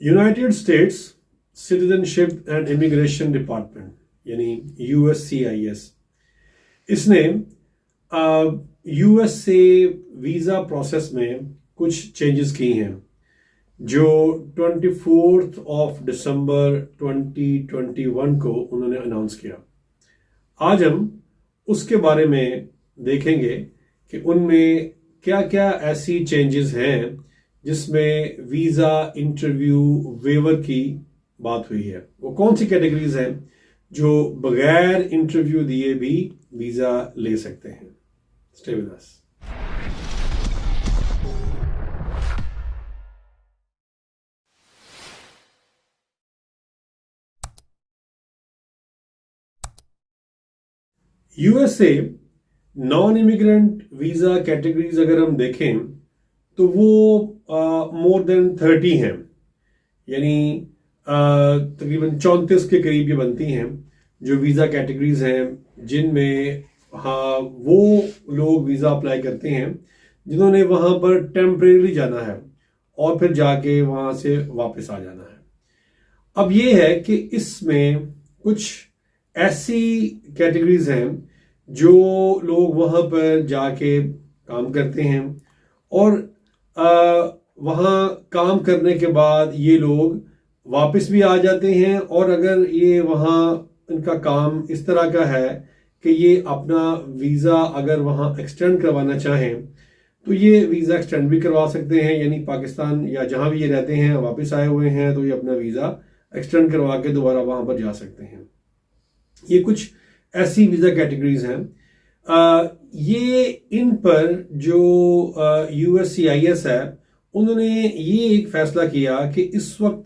United states citizenship and immigration department यानी USCIS, इसने US से वीज़ा प्रोसेस में कुछ चेंजेस की हैं जो 24 दिसंबर 2021 को उन्होंने अनाउंस किया। आज हम उसके बारे में देखेंगे कि उनमें क्या क्या ऐसी चेंजेस हैं जिसमें वीज़ा इंटरव्यू वेवर की बात हुई है। वो कौन सी कैटेगरीज हैं जो बगैर इंटरव्यू दिए भी वीज़ा ले सकते हैं। Stay with us. USA non immigrant visa categories अगर हम देखें तो वो मोर देन 30 हैं, यानी तकरीबन 34 के करीब ये बनती हैं जो वीज़ा कैटेगरीज हैं जिनमें वो लोग वीज़ा अप्लाई करते हैं जिन्होंने वहाँ पर टेम्परेरी जाना है और फिर जाके वहाँ से वापस आ जाना है। अब ये है कि इसमें कुछ ऐसी कैटेगरीज हैं जो लोग वहाँ पर जाके काम करते हैं और वहाँ काम करने के बाद ये लोग वापस भी आ जाते हैं, और अगर ये वहाँ इनका काम इस तरह का है कि ये अपना वीज़ा अगर वहाँ एक्सटेंड करवाना चाहें तो ये वीज़ा एक्सटेंड भी करवा सकते हैं, यानी पाकिस्तान या जहाँ भी ये रहते हैं वापस आए हुए हैं तो ये अपना वीज़ा एक्सटेंड करवा के दोबारा वहाँ पर जा सकते हैं। ये कुछ ऐसी वीज़ा कैटेगरीज हैं। ये इन पर जो USCIS है उन्होंने ये एक फैसला किया कि इस वक्त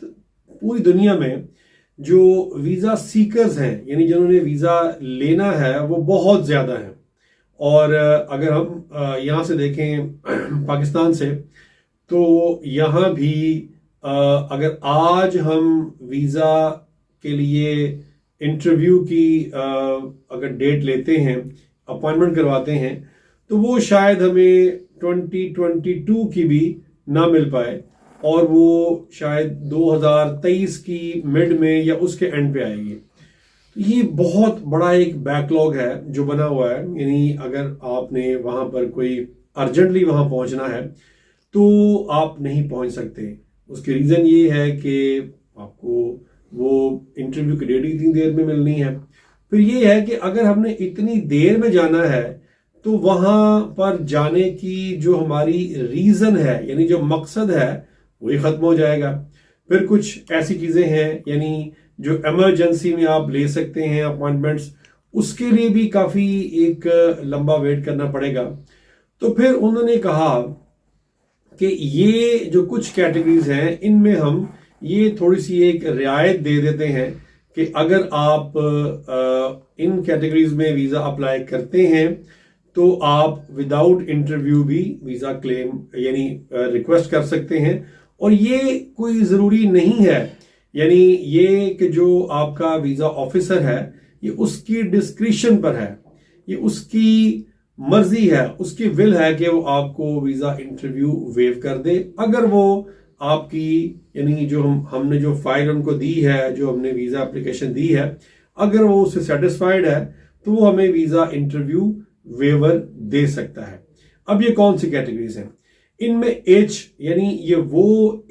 पूरी दुनिया में जो वीज़ा सीकर्स हैं यानी जिन्होंने वीज़ा लेना है वो बहुत ज़्यादा हैं। और अगर हम यहाँ से देखें पाकिस्तान से तो यहाँ भी अगर आज हम वीज़ा के लिए इंटरव्यू की अगर डेट लेते हैं, अपॉइंटमेंट करवाते हैं, तो वो शायद हमें 2022 की भी ना मिल पाए और वो शायद 2023 की मिड में या उसके एंड पे आएगी। तो ये बहुत बड़ा एक बैकलॉग है जो बना हुआ है, यानी अगर आपने वहाँ पर कोई अर्जेंटली वहाँ पहुँचना है तो आप नहीं पहुँच सकते। उसकी रीज़न ये है कि आपको वो इंटरव्यू की डेट इतनी देर में मिलनी है। फिर ये है कि अगर हमने इतनी देर में जाना है तो वहां पर जाने की जो हमारी रीजन है यानी जो मकसद है वही खत्म हो जाएगा। फिर कुछ ऐसी चीजें हैं यानी जो इमरजेंसी में आप ले सकते हैं अपॉइंटमेंट्स, उसके लिए भी काफी एक लंबा वेट करना पड़ेगा। तो फिर उन्होंने कहा कि ये जो कुछ कैटेगरीज हैं इनमें हम ये थोड़ी सी एक रियायत दे देते हैं कि अगर आप इन कैटेगरीज में वीज़ा अप्लाई करते हैं तो आप विदाउट इंटरव्यू भी वीज़ा क्लेम यानी रिक्वेस्ट कर सकते हैं। और ये कोई ज़रूरी नहीं है, यानी ये कि जो आपका वीज़ा ऑफिसर है ये उसकी डिस्क्रिशन पर है, ये उसकी मर्जी है, उसकी विल है कि वो आपको वीज़ा इंटरव्यू वेव कर दे। अगर वो आपकी यानी जो हमने जो फाइल उनको दी है, जो हमने वीज़ा एप्लीकेशन दी है, अगर वो उससे सेटिस्फाइड है तो वो हमें वीज़ा इंटरव्यू वेवर दे सकता है। अब ये कौन सी कैटेगरीज हैं? इनमें H यानी ये वो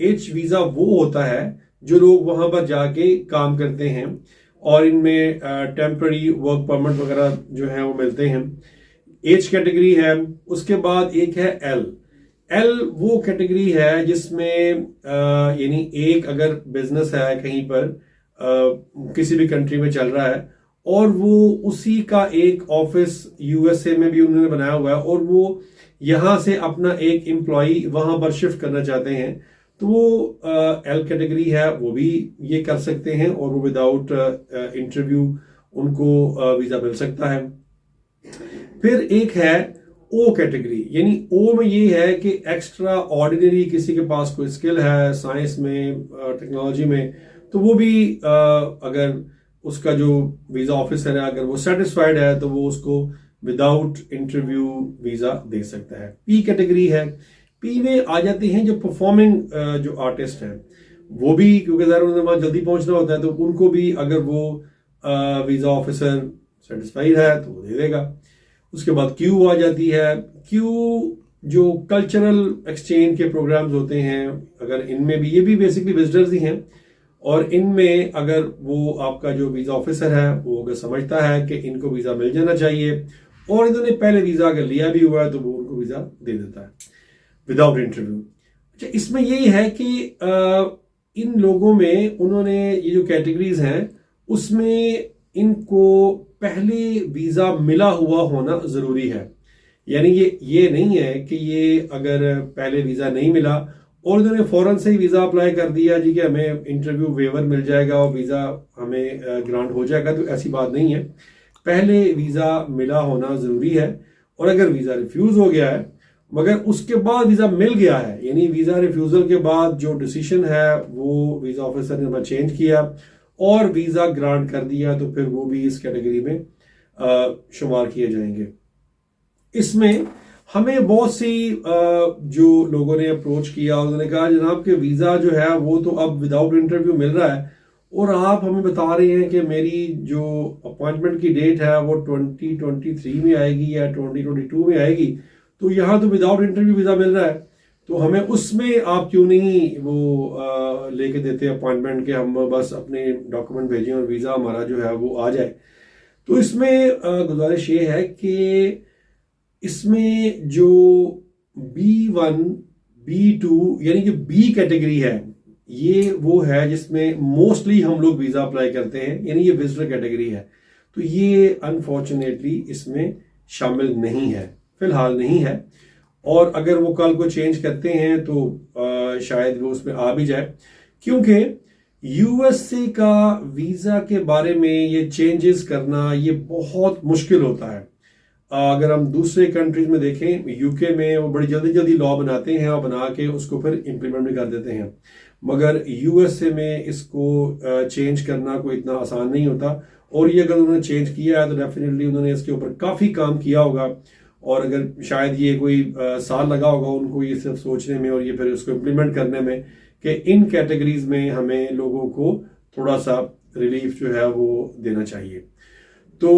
H वीज़ा वो होता है जो लोग वहां पर जाके काम करते हैं और इनमें टेम्पररी वर्क परमिट वगैरह जो है वो मिलते हैं। H कैटेगरी है। उसके बाद एक है L वो कैटेगरी है जिसमें यानी एक अगर बिजनेस है कहीं पर किसी भी कंट्री में चल रहा है और वो उसी का एक ऑफिस USA में भी उन्होंने बनाया हुआ है और वो यहां से अपना एक एम्प्लॉय वहां पर शिफ्ट करना चाहते हैं, तो वो L कैटेगरी है, वो भी ये कर सकते हैं और वो विदाउट इंटरव्यू उनको वीजा मिल सकता है। फिर एक है O कैटेगरी, यानी O में ये है कि एक्स्ट्रा ऑर्डिनरी किसी के पास कोई स्किल है साइंस में, टेक्नोलॉजी में, तो वो भी अगर उसका जो वीजा ऑफिसर है अगर वो सेटिस्फाइड है तो वो उसको विदाउट इंटरव्यू वीजा दे सकता है। P कैटेगरी है। P में आ जाते हैं जो परफॉर्मिंग जो आर्टिस्ट हैं, वो भी, क्योंकि ज़रा उन्हें वहाँ जल्दी पहुंचना होता है, तो उनको भी अगर वो वीज़ा ऑफिसर सेटिस्फाइड है तो वो दे देगा। उसके बाद क्यू आ जाती है। क्यू जो कल्चरल एक्सचेंज के प्रोग्राम्स होते हैं, अगर इनमें भी, ये भी बेसिकली विजिटर्स ही हैं, और इनमें अगर वो आपका जो वीज़ा ऑफिसर है वो अगर समझता है कि इनको वीज़ा मिल जाना चाहिए और इन्होंने पहले वीज़ा अगर लिया भी हुआ है, तो वो उनको वीज़ा दे देता है विदाउट इंटरव्यू। अच्छा, इसमें यही है कि इन लोगों में उन्होंने ये जो कैटेगरीज हैं उसमें इनको पहले वीज़ा मिला हुआ होना ज़रूरी है। यानी ये नहीं है कि ये अगर पहले वीज़ा नहीं मिला और इन्होंने फौरन से ही वीज़ा अप्लाई कर दिया जी कि हमें इंटरव्यू वेवर मिल जाएगा और वीज़ा हमें ग्रांट हो जाएगा, तो ऐसी बात नहीं है। पहले वीज़ा मिला होना ज़रूरी है, और अगर वीज़ा रिफ्यूज़ हो गया है मगर उसके बाद वीज़ा मिल गया है, यानी वीज़ा रिफ्यूज़ल के बाद जो डिसीजन है वो वीज़ा ऑफिसर ने चेंज किया और वीज़ा ग्रांट कर दिया, तो फिर वो भी इस कैटेगरी में शुमार किए जाएंगे। इसमें हमें बहुत सी जो लोगों ने अप्रोच किया, उन्होंने कहा जनाब कि वीज़ा जो है वो तो अब विदाउट इंटरव्यू मिल रहा है और आप हमें बता रहे हैं कि मेरी जो अपॉइंटमेंट की डेट है वो 2023 में आएगी या 2022 में आएगी, तो यहाँ तो विदाउट इंटरव्यू वीज़ा मिल रहा है, तो हमें उसमें आप क्यों नहीं वो लेके देते अपॉइंटमेंट के हम बस अपने डॉक्यूमेंट भेजें और वीज़ा हमारा जो है वो आ जाए। तो इसमें गुजारिश ये है कि इसमें जो B1 B2 यानी कि B कैटेगरी है, ये वो है जिसमें मोस्टली हम लोग वीज़ा अप्लाई करते हैं, यानी ये विजिटर कैटेगरी है, तो ये अनफॉर्चुनेटली इसमें शामिल नहीं है, फिलहाल नहीं है। और अगर वो कल को चेंज करते हैं तो शायद वो उसमें आ भी जाए, क्योंकि यूएसए का वीज़ा के बारे में ये चेंजेस करना ये बहुत मुश्किल होता है। अगर हम दूसरे कंट्रीज में देखें, यूके में वो बड़ी जल्दी जल्दी लॉ बनाते हैं और बना के उसको फिर इम्प्लीमेंट भी कर देते हैं, मगर यूएसए में इसको चेंज करना कोई इतना आसान नहीं होता। और ये अगर उन्होंने चेंज किया है तो डेफिनेटली उन्होंने इसके ऊपर काफ़ी काम किया होगा, और अगर शायद ये कोई साल लगा होगा उनको ये सिर्फ सोचने में और ये फिर उसको इम्प्लीमेंट करने में कि इन कैटेगरीज में हमें लोगों को थोड़ा सा रिलीफ जो है वो देना चाहिए। तो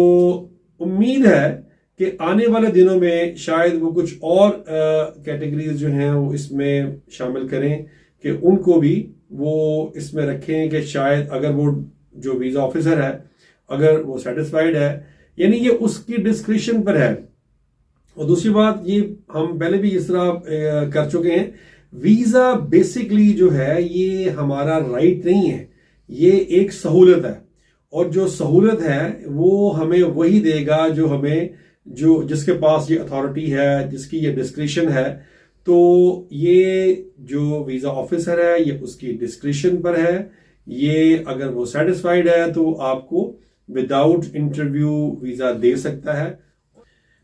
उम्मीद है कि आने वाले दिनों में शायद वो कुछ और कैटेगरीज जो हैं वो इसमें शामिल करें, कि उनको भी वो इसमें रखें, कि शायद अगर वो जो वीज़ा ऑफिसर है अगर वो सेटिस्फाइड है, यानी ये उसकी डिस्क्रिप्शन पर है। और दूसरी बात, ये हम पहले भी इस तरह कर चुके हैं, वीज़ा बेसिकली जो है ये हमारा राइट नहीं है, ये एक सहूलत है, और जो सहूलत है वो हमें वही देगा जो हमें जो जिसके पास ये अथॉरिटी है, जिसकी ये डिस्क्रिप्शन है। तो ये जो वीज़ा ऑफिसर है ये उसकी डिस्क्रिप्शन पर है, ये अगर वो सेटिस्फाइड है तो आपको विदाउट इंटरव्यू वीज़ा दे सकता है।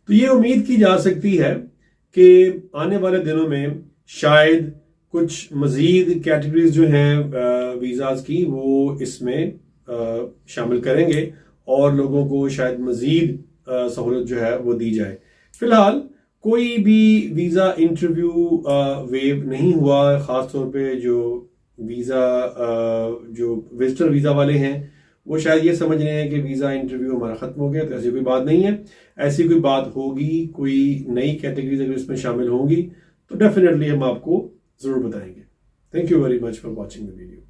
तो ये उम्मीद की जा सकती है कि आने वाले दिनों में शायद कुछ मजीद कैटेगरीज जो हैं वीज़ाज की वो इसमें शामिल करेंगे और लोगों को शायद मजीद सहूलत जो है वो दी जाए। फिलहाल कोई भी वीज़ा इंटरव्यू वेव नहीं हुआ, ख़ास तौर पे जो वीज़ा जो विजिटर वीज़ा वाले हैं वो शायद ये समझ रहे हैं कि वीज़ा इंटरव्यू हमारा ख़त्म हो गया, तो ऐसी कोई बात नहीं है। ऐसी कोई बात होगी, कोई नई कैटेगरीज अगर इसमें शामिल होंगी तो डेफिनेटली हम आपको ज़रूर बताएंगे। Thank you very much for watching the video.